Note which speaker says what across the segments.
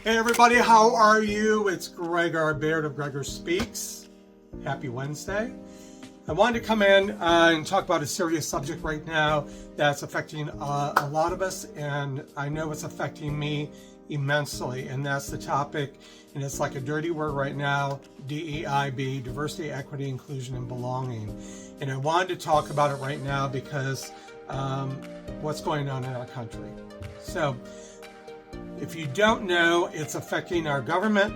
Speaker 1: Hey everybody, how are you? It's GregRBaird of GreggerSpeaks. Happy Wednesday. I wanted to come in and talk about a serious subject right now that's affecting a lot of us, and I know it's affecting me immensely, and that's the topic, and it's like a dirty word right now, DEI, diversity, equity, inclusion, and belonging. And I wanted to talk about it right now because what's going on in our country. So, if you don't know, it's affecting our government,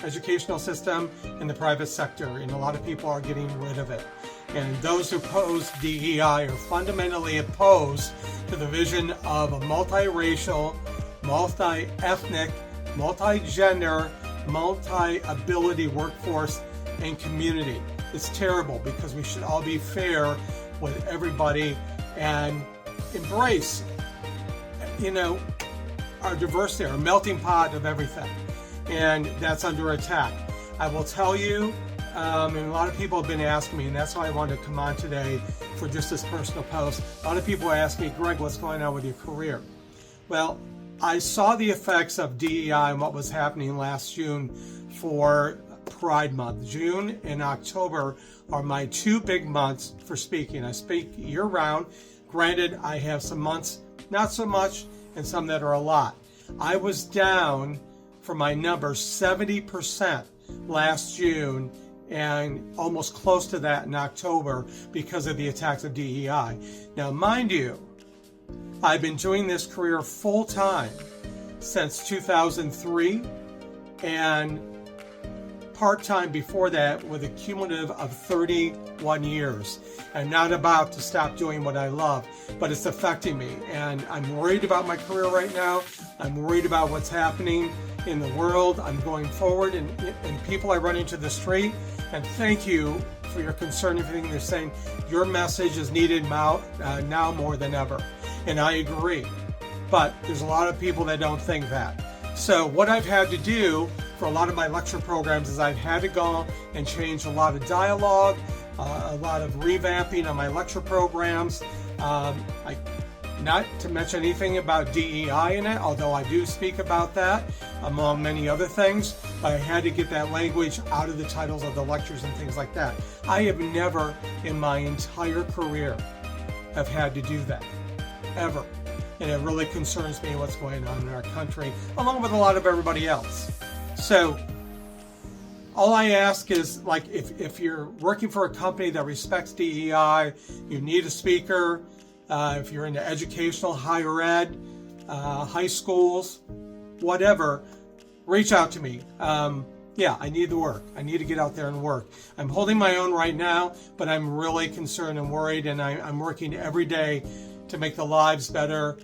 Speaker 1: educational system, and the private sector, and a lot of people are getting rid of it. And those who oppose DEI are fundamentally opposed to the vision of a multiracial, multi-ethnic, multi-gender, multi-ability workforce and community. It's terrible because we should all be fair with everybody and embrace, our diversity, our melting pot of everything, and that's under attack. I will tell you, and a lot of people have been asking me, and that's why I wanted to come on today for just this personal post. A lot of people ask me, Greg, what's going on with your career? Well, I saw the effects of DEI and what was happening last June for Pride Month. June and October are my two big months for speaking. I speak year-round. Granted, I have some months not so much, and some that are a lot. I was down for my numbers 70% last June and almost close to that in October because of the attacks of DEI. Now, mind you, I've been doing this career full time since 2003 and part-time before that with a cumulative of 31 years. I'm not about to stop doing what I love, but it's affecting me, and I'm worried about my career right now. I'm worried about what's happening in the world. I'm going forward, and people I run into the street, and thank you for your concern and everything they're saying. Your message is needed now more than ever, and I agree, but there's a lot of people that don't think that. So what I've had to do for a lot of my lecture programs is I've had to go and change a lot of dialogue, a lot of revamping on my lecture programs. Not to mention anything about DEI in it, although I do speak about that, among many other things, but I had to get that language out of the titles of the lectures and things like that. I have never in my entire career have had to do that, ever. And it really concerns me what's going on in our country, along with a lot of everybody else. So all I ask is, like, if you're working for a company that respects DEI, you need a speaker. If you're into educational, higher ed, high schools, whatever, reach out to me. I need the work. I need to get out there and work. I'm holding my own right now, but I'm really concerned and worried, and I'm working every day to make the lives better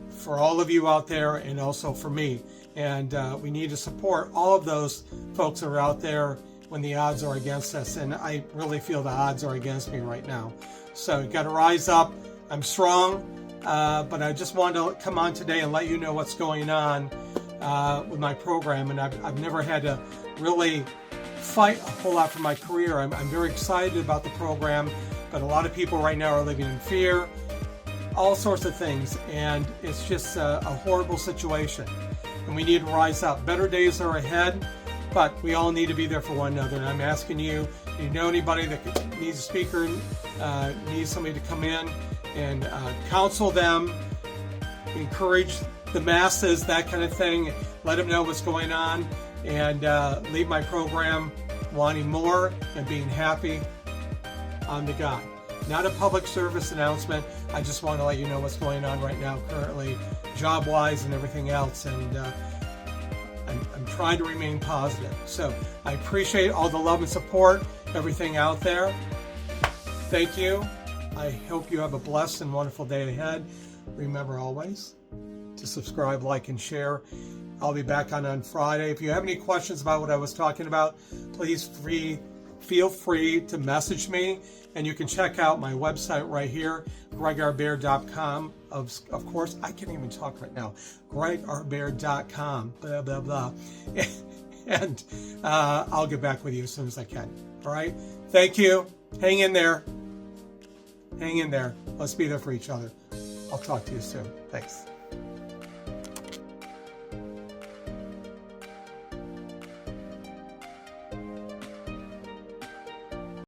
Speaker 1: for all of you out there and also for me. And we need to support all of those folks that are out there when the odds are against us. And I really feel the odds are against me right now. So you got to rise up. I'm strong, but I just wanted to come on today and let you know what's going on with my program. And I've never had to really fight a whole lot for my career. I'm very excited about the program, but a lot of people right now are living in fear, all sorts of things. And it's just a horrible situation. And we need to rise up. Better days are ahead, but we all need to be there for one another. And I'm asking you, if you know anybody that needs a speaker, needs somebody to come in and counsel them, encourage the masses, that kind of thing, let them know what's going on, and leave my program wanting more and being happy on to God. Not a public service announcement. I just want to let you know what's going on right now currently, job-wise and everything else, and I'm trying to remain positive. So I appreciate all the love and support, everything out there. Thank you. I hope you have a blessed and wonderful day ahead. Remember always to subscribe, like, and share. I'll be back on Friday. If you have any questions about what I was talking about, please feel free to message me, and you can check out my website right here, GregRBaird.com. Of course, I can't even talk right now. GregRBaird.com, blah, blah, blah. And I'll get back with you as soon as I can. All right? Thank you. Hang in there. Hang in there. Let's be there for each other. I'll talk to you soon. Thanks.